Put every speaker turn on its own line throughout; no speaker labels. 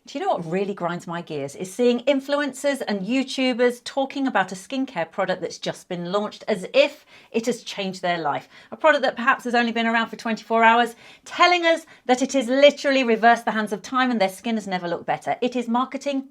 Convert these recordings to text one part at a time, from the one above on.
Do you know what really grinds my gears is seeing influencers and YouTubers talking about a skincare product that's just been launched as if it has changed their life. A product that perhaps has only been around for 24 hours, telling us that it has literally reversed the hands of time and their skin has never looked better. It is marketing.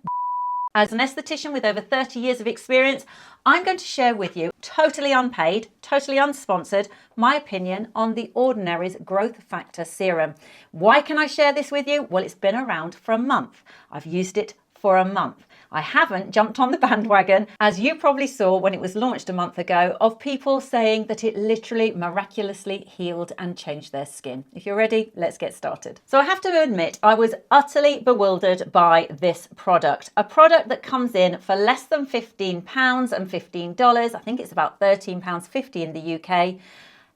As an esthetician with over 30 years of experience, I'm going to share with you, totally unpaid, totally unsponsored, my opinion on The Ordinary's Growth Factor Serum. Why can I share this with you? Well, it's been around for a month. I've used it for a month. I haven't jumped on the bandwagon, as you probably saw when it was launched a month ago, of people saying that it literally miraculously healed and changed their skin. If you're ready, let's get started. So I have to admit, I was utterly bewildered by this product. A product that comes in for less than £15 and $15. I think it's about £13.50 in the UK.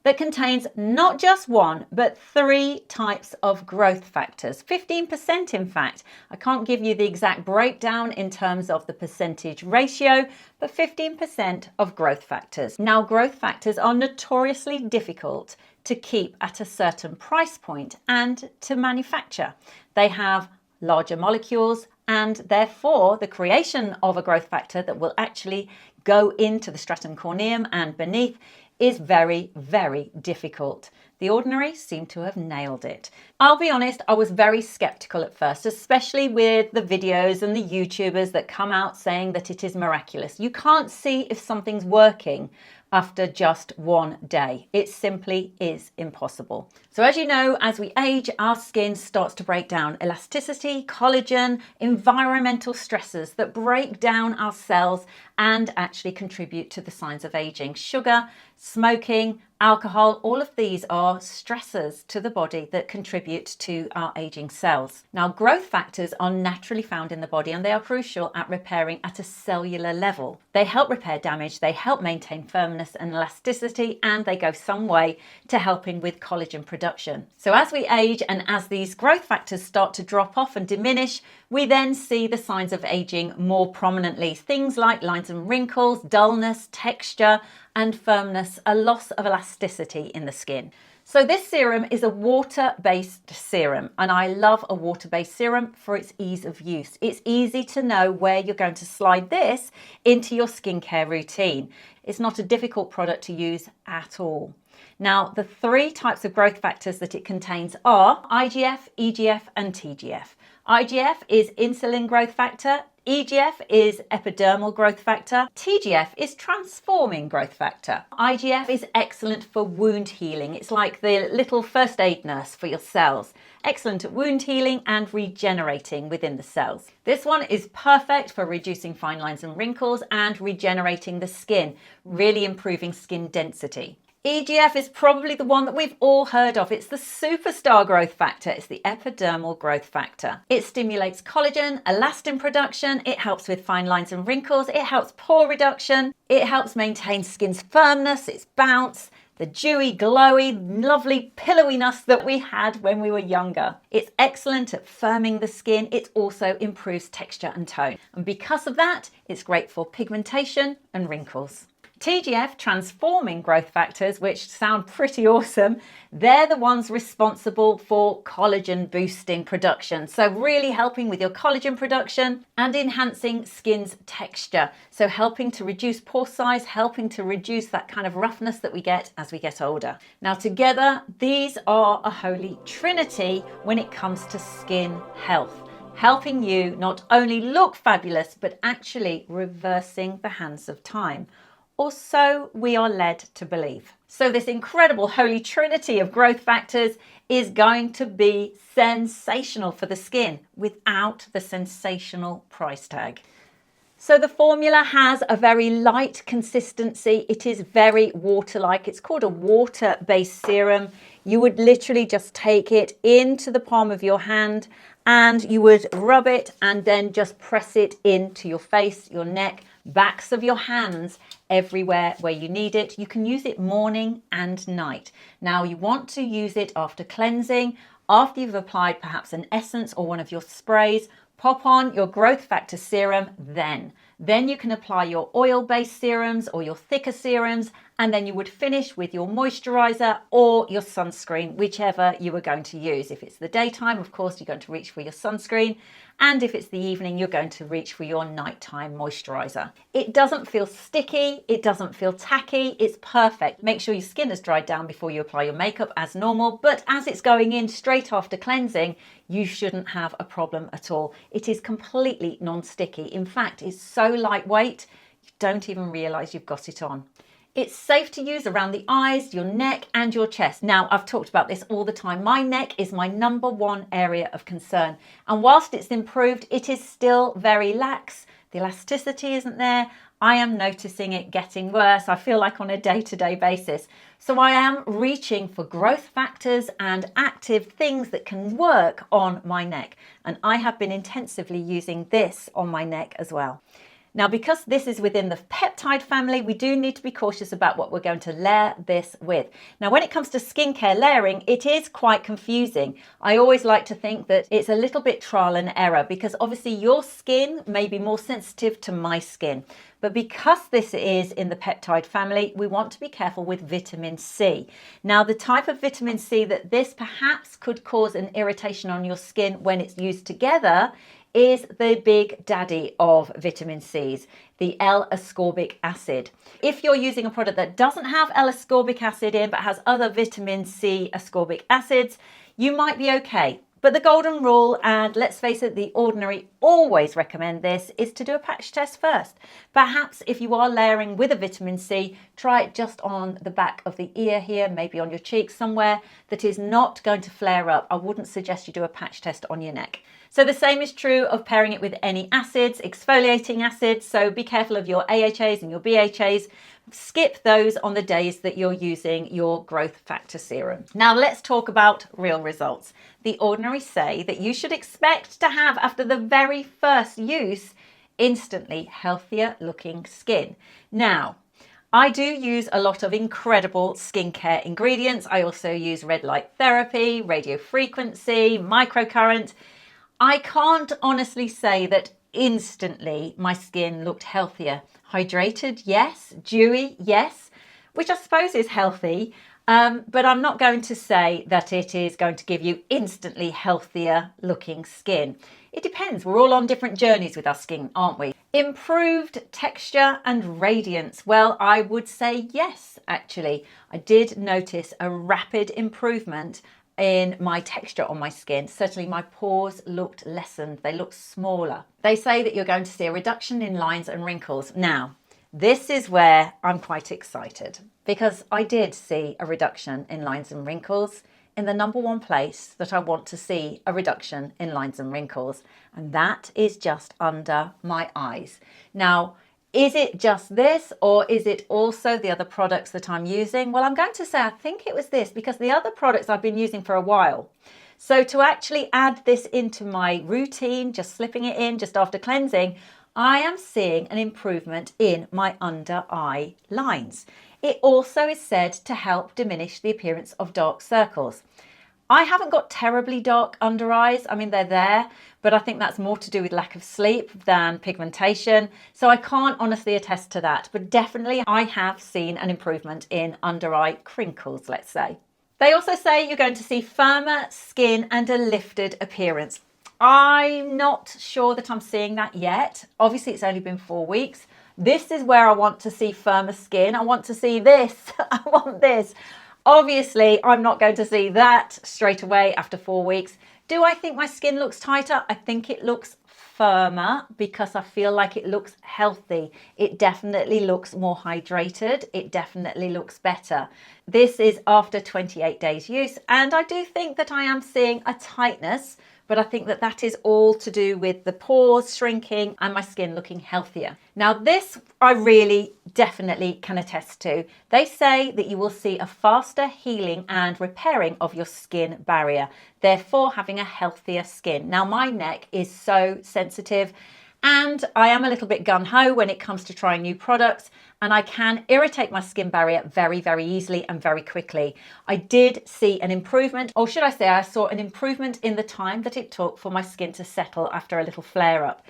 That contains not just one, but 3 types of growth factors. 15% in fact. I can't give you the exact breakdown in terms of the percentage ratio, but 15% of growth factors. Now, growth factors are notoriously difficult to keep at a certain price point and to manufacture. They have larger molecules, and therefore the creation of a growth factor that will actually go into the stratum corneum and beneath is very, very difficult. The Ordinary seem to have nailed it. I'll be honest, I was very skeptical at first, especially with the videos and the YouTubers that come out saying that it is miraculous. You can't see if something's working after just one day. It simply is impossible. So as you know, as we age, our skin starts to break down elasticity, collagen, environmental stressors that break down our cells and actually contribute to the signs of aging. Sugar, smoking, alcohol, all of these are stressors to the body that contribute to our aging cells. Now, growth factors are naturally found in the body and they are crucial at repairing at a cellular level. They help repair damage, they help maintain firmness and elasticity, and they go some way to helping with collagen production. So as we age and as these growth factors start to drop off and diminish, we then see the signs of aging more prominently. Things like lines and wrinkles, dullness, texture, and firmness, a loss of elasticity in the skin. So this serum is a water-based serum, and I love a water-based serum for its ease of use. It's easy to know where you're going to slide this into your skincare routine. It's not a difficult product to use at all. Now, the 3 types of growth factors that it contains are IGF, EGF, and TGF. IGF is insulin growth factor, EGF is epidermal growth factor, TGF is transforming growth factor. IGF is excellent for wound healing. It's like the little first aid nurse for your cells. Excellent at wound healing and regenerating within the cells. This one is perfect for reducing fine lines and wrinkles and regenerating the skin, really improving skin density. EGF is probably the one that we've all heard of. It's the superstar growth factor. It's the epidermal growth factor. It stimulates collagen, elastin production. It helps with fine lines and wrinkles. It helps pore reduction. It helps maintain skin's firmness, its bounce, the dewy, glowy, lovely pillowiness that we had when we were younger. It's excellent at firming the skin. It also improves texture and tone. And because of that, it's great for pigmentation and wrinkles. TGF, transforming growth factors, which sound pretty awesome, they're the ones responsible for collagen boosting production. So really helping with your collagen production and enhancing skin's texture. So helping to reduce pore size, helping to reduce that kind of roughness that we get as we get older. Now together, these are a holy trinity when it comes to skin health. Helping you not only look fabulous, but actually reversing the hands of time. Or so we are led to believe. So this incredible holy trinity of growth factors is going to be sensational for the skin without the sensational price tag. So the formula has a very light consistency. It is very water-like. It's called a water-based serum. You would literally just take it into the palm of your hand and you would rub it and then just press it into your face, your neck, backs of your hands, everywhere where you need it. You can use it morning and night. Now you want to use it after cleansing, after you've applied perhaps an essence or one of your sprays. Pop on your growth factor serum then. Then you can apply your oil-based serums or your thicker serums and then you would finish with your moisturizer or your sunscreen, whichever you were going to use. If it's the daytime, of course, you're going to reach for your sunscreen, and if it's the evening, you're going to reach for your nighttime moisturizer. It doesn't feel sticky, it doesn't feel tacky, it's perfect. Make sure your skin has dried down before you apply your makeup as normal, but as it's going in straight after cleansing, you shouldn't have a problem at all. It is completely non-sticky. In fact, it's so lightweight, you don't even realize you've got it on. It's safe to use around the eyes, your neck and your chest. Now, I've talked about this all the time. My neck is my number one area of concern. And whilst it's improved, it is still very lax. The elasticity isn't there. I am noticing it getting worse. I feel like on a day-to-day basis. So I am reaching for growth factors and active things that can work on my neck. And I have been intensively using this on my neck as well. Now, because this is within the peptide family, we do need to be cautious about what we're going to layer this with. Now, when it comes to skincare layering, it is quite confusing. I always like to think that it's a little bit trial and error because obviously your skin may be more sensitive to my skin. But because this is in the peptide family, we want to be careful with vitamin C. Now, the type of vitamin C that this perhaps could cause an irritation on your skin when it's used together is the big daddy of vitamin C's, the L-ascorbic acid. If you're using a product that doesn't have L-ascorbic acid in but has other vitamin C ascorbic acids, you might be okay. But the golden rule, and let's face it, the ordinary always recommend this, is to do a patch test first. Perhaps if you are layering with a vitamin C, try it just on the back of the ear here, maybe on your cheeks somewhere that is not going to flare up. I wouldn't suggest you do a patch test on your neck. So the same is true of pairing it with any acids, exfoliating acids. So be careful of your AHAs and your BHAs. Skip those on the days that you're using your growth factor serum. Now let's talk about real results. The ordinary say that you should expect to have, after the very first use, instantly healthier looking skin. Now, I do use a lot of incredible skincare ingredients. I also use red light therapy, radio frequency, microcurrent. I can't honestly say that instantly my skin looked healthier. Hydrated, yes. Dewy, yes. Which I suppose is healthy. But I'm not going to say that it is going to give you instantly healthier looking skin. It depends. We're all on different journeys with our skin, aren't we? Improved texture and radiance. Well, I would say yes, actually. I did notice a rapid improvement in my texture on my skin. Certainly my pores looked lessened. They looked smaller. They say that you're going to see a reduction in lines and wrinkles. Now, this is where I'm quite excited because I did see a reduction in lines and wrinkles in the number one place that I want to see a reduction in lines and wrinkles, and that is just under my eyes. Now, is it just this or is it also the other products that I'm using? Well, I'm going to say I think it was this because the other products I've been using for a while. So to actually add this into my routine, just slipping it in just after cleansing, I am seeing an improvement in my under eye lines. It also is said to help diminish the appearance of dark circles. I haven't got terribly dark under eyes. I mean, they're there, but I think that's more to do with lack of sleep than pigmentation. So I can't honestly attest to that, but definitely I have seen an improvement in under eye crinkles, let's say. They also say you're going to see firmer skin and a lifted appearance. I'm not sure that I'm seeing that yet. Obviously, it's only been 4 weeks. This is where I want to see firmer skin. I want to see this. I want this. Obviously, I'm not going to see that straight away after 4 weeks. Do I think my skin looks tighter? I think it looks firmer because I feel like it looks healthy. It definitely looks more hydrated. It definitely looks better. This is after 28 days use, and I do think that I am seeing a tightness, but I think that that is all to do with the pores shrinking and my skin looking healthier. Now this I really definitely can attest to. They say that you will see a faster healing and repairing of your skin barrier, therefore having a healthier skin. Now my neck is so sensitive and I am a little bit gung-ho when it comes to trying new products, and I can irritate my skin barrier very, very easily and very quickly. I did see an improvement, or should I say I saw an improvement in the time that it took for my skin to settle after a little flare-up.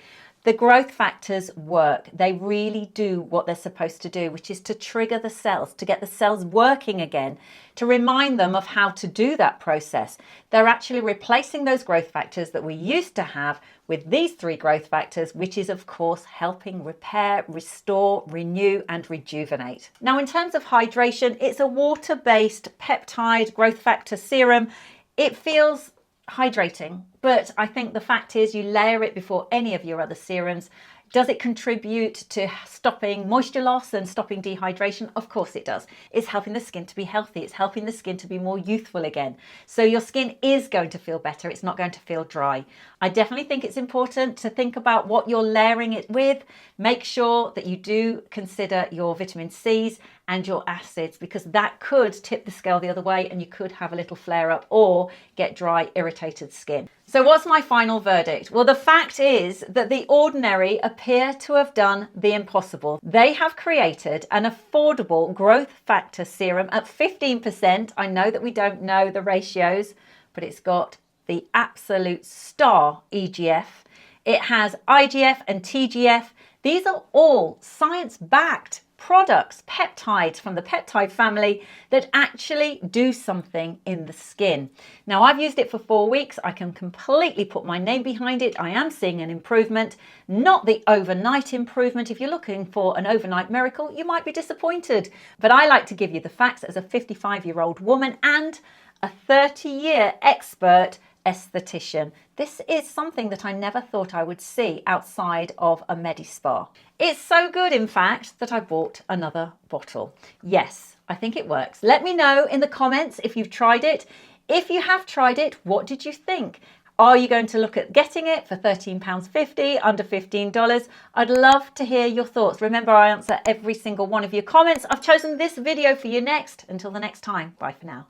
The growth factors work. They really do what they're supposed to do, which is to trigger the cells, to get the cells working again, to remind them of how to do that process. They're actually replacing those growth factors that we used to have with these 3 growth factors, which is of course helping repair, restore, renew and rejuvenate. Now in terms of hydration, it's a water-based peptide growth factor serum. It feels hydrating, but I think the fact is you layer it before any of your other serums. Does it contribute to stopping moisture loss and stopping dehydration? Of course it does. It's helping the skin to be healthy. It's helping the skin to be more youthful again. So your skin is going to feel better. It's not going to feel dry. I definitely think it's important to think about what you're layering it with. Make sure that you do consider your vitamin C's and your acids, because that could tip the scale the other way and you could have a little flare up or get dry, irritated skin. So what's my final verdict? Well, the fact is that The Ordinary appear to have done the impossible. They have created an affordable growth factor serum at 15%. I know that we don't know the ratios, but it's got the absolute star EGF. It has IGF and TGF. These are all science-backed products, peptides from the peptide family that actually do something in the skin. Now, I've used it for 4 weeks. I can completely put my name behind it. I am seeing an improvement, not the overnight improvement. If you're looking for an overnight miracle, you might be disappointed. But I like to give you the facts as a 55-year-old woman and a 30-year expert esthetician. This is something that I never thought I would see outside of a Medi-Spa. It's so good, in fact, that I bought another bottle. Yes, I think it works. Let me know in the comments if you've tried it. If you have tried it, what did you think? Are you going to look at getting it for £13.50, under $15? I'd love to hear your thoughts. Remember, I answer every single one of your comments. I've chosen this video for you next. Until the next time, bye for now.